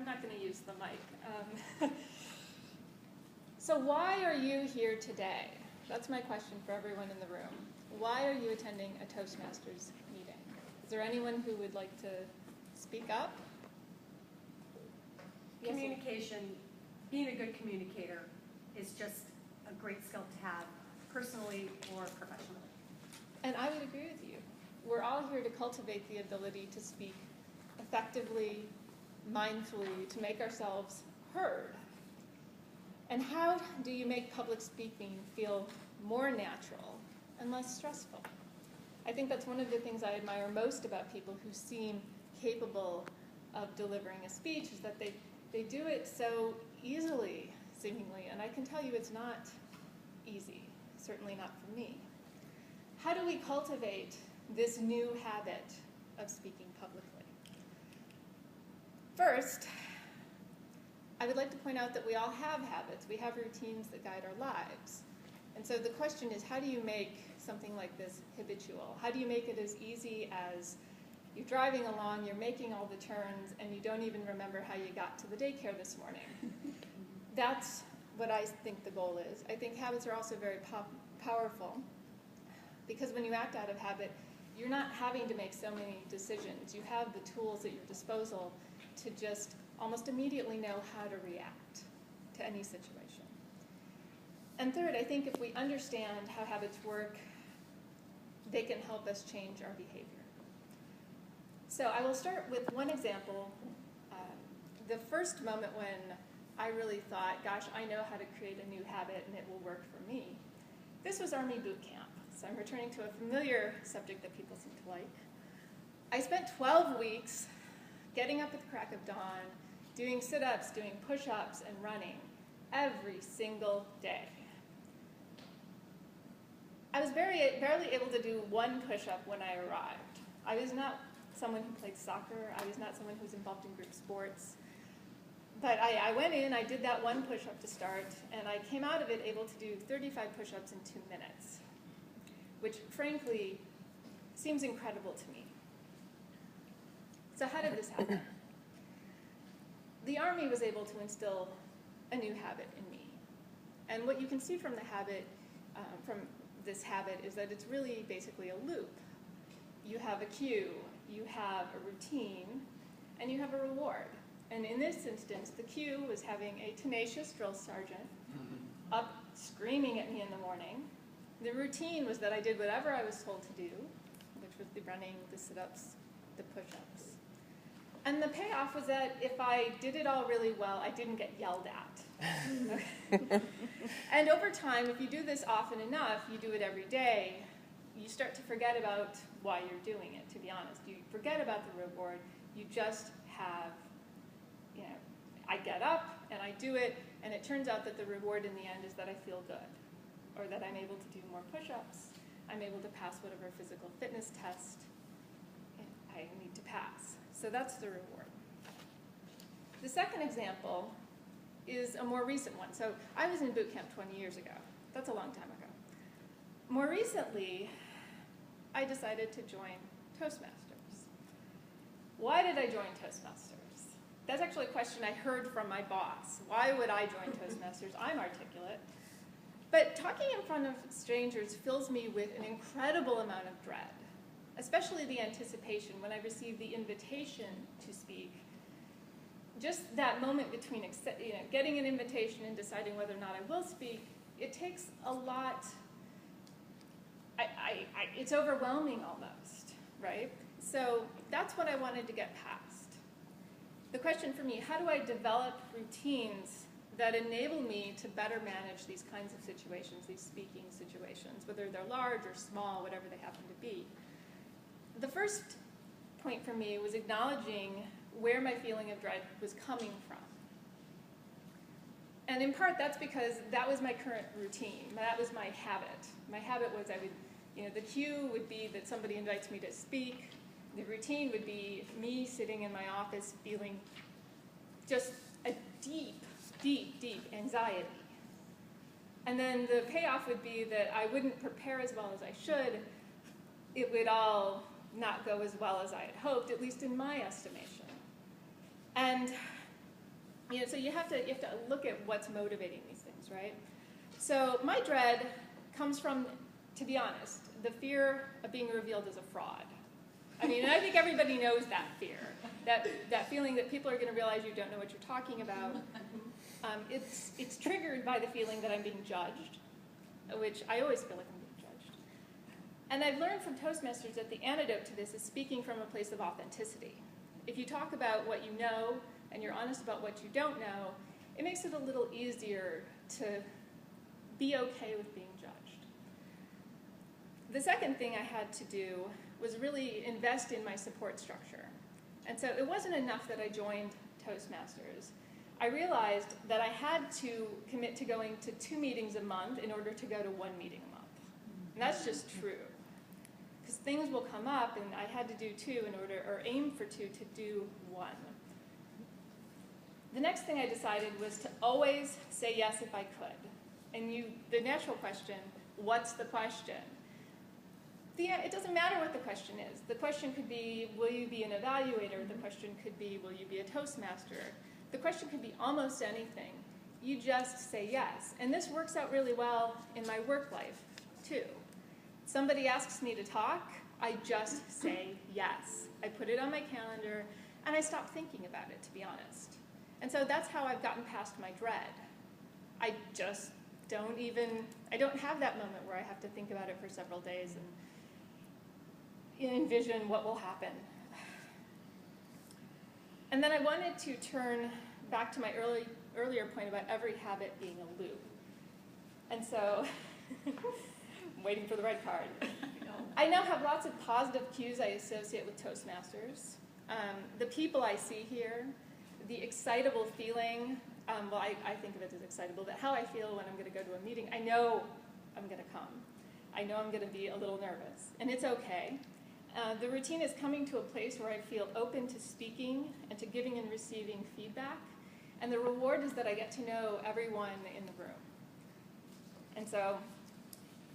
not going to use the mic. So why are you here today? That's my question for everyone in the room. Why are you attending a Toastmasters meeting? Is there anyone who would like to speak up? Yes. Communication, being a good communicator is just a great skill to have, personally or professionally. And I would agree with you. We're all here to cultivate the ability to speak effectively, mindfully, to make ourselves heard. And how do you make public speaking feel more natural and less stressful? I think that's one of the things I admire most about people who seem capable of delivering a speech, is that they do it so easily, seemingly, and I can tell you it's not easy, certainly not for me. How do we cultivate this new habit of speaking publicly? First, I would like to point out that we all have habits. We have routines that guide our lives. And so the question is, how do you make something like this habitual? How do you make it as easy as you're driving along, you're making all the turns, and you don't even remember how you got to the daycare this morning? That's what I think the goal is. I think habits are also very powerful, because when you act out of habit, you're not having to make so many decisions. You have the tools at your disposal to just almost immediately know how to react to any situation. And third, I think if we understand how habits work, they can help us change our behavior. So I will start with one example. The first moment when I really thought, gosh, I know how to create a new habit and it will work for me. This was Army boot camp. So I'm returning to a familiar subject that people seem to like. I spent 12 weeks getting up at the crack of dawn, doing sit-ups, doing push-ups, and running every single day. I was barely able to do one push-up when I arrived. I was not someone who played soccer. I was not someone who was involved in group sports. But I went in, I did that one push-up to start, and I came out of it able to do 35 push-ups in 2 minutes, which frankly seems incredible to me. So how did this happen? The Army was able to instill a new habit in me. And what you can see from the habit, from this habit, is that it's really basically a loop. You have a cue, you have a routine, and you have a reward. And in this instance, the cue was having a tenacious drill sergeant up screaming at me in the morning. The routine was that I did whatever I was told to do, which was the running, the sit-ups, the push-ups. And the payoff was that if I did it all really well, I didn't get yelled at. And over time, if you do this often enough, you do it every day, you start to forget about why you're doing it, to be honest. You forget about the reward. You just have, I get up and I do it, and it turns out that the reward in the end is that I feel good, or that I'm able to do more push-ups, I'm able to pass whatever physical fitness test I need to pass. So that's the reward. The second example is a more recent one. So I was in boot camp 20 years ago. That's a long time ago. More recently, I decided to join Toastmasters. Why did I join Toastmasters? That's actually a question I heard from my boss. Why would I join Toastmasters? I'm articulate. But talking in front of strangers fills me with an incredible amount of dread, especially the anticipation when I receive the invitation to speak. Just that moment between getting an invitation and deciding whether or not I will speak, it takes a lot. It's overwhelming almost, right? So that's what I wanted to get past. The question for me, how do I develop routines that enable me to better manage these kinds of situations, these speaking situations, whether they're large or small, whatever they happen to be? The first point for me was acknowledging where my feeling of dread was coming from. And in part, that's because that was my current routine. That was my habit. My habit was the cue would be that somebody invites me to speak. The routine would be me sitting in my office feeling just a deep, deep, deep anxiety. And then the payoff would be that I wouldn't prepare as well as I should. It would all not go as well as I had hoped, at least in my estimation. And So you have to look at what's motivating these things, right? So my dread comes from, to be honest, the fear of being revealed as a fraud. I mean, and I think everybody knows that fear, that feeling that people are going to realize you don't know what you're talking about. It's triggered by the feeling that I'm being judged, which I always feel like I'm being judged. And I've learned from Toastmasters that the antidote to this is speaking from a place of authenticity. If you talk about what you know and you're honest about what you don't know, it makes it a little easier to be okay with being judged. The second thing I had to do was really invest in my support structure. And so it wasn't enough that I joined Toastmasters. I realized that I had to commit to going to 2 meetings a month in order to go to 1 meeting a month. And that's just true. Because things will come up, and I had to do 2 in order, or aim for 2 to do 1. The next thing I decided was to always say yes if I could. And the natural question, what's the question? It doesn't matter what the question is. The question could be, will you be an evaluator? The question could be, will you be a Toastmaster? The question could be almost anything. You just say yes. And this works out really well in my work life, too. Somebody asks me to talk, I just say yes. I put it on my calendar, and I stop thinking about it, to be honest. And so that's how I've gotten past my dread. I just I don't have that moment where I have to think about it for several days and envision what will happen. And then I wanted to turn back to my earlier point about every habit being a loop. And so, I'm waiting for the red card. I now have lots of positive cues I associate with Toastmasters. The people I see here, the excitable feeling, I think of it as excitable, but how I feel when I'm going to go to a meeting, I know I'm going to come. I know I'm going to be a little nervous, and it's okay. The routine is coming to a place where I feel open to speaking and to giving and receiving feedback, and the reward is that I get to know everyone in the room. And so,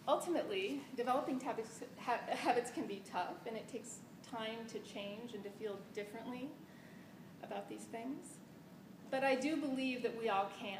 ultimately, developing habits can be tough, and it takes time to change and to feel differently about these things. But I do believe that we all can.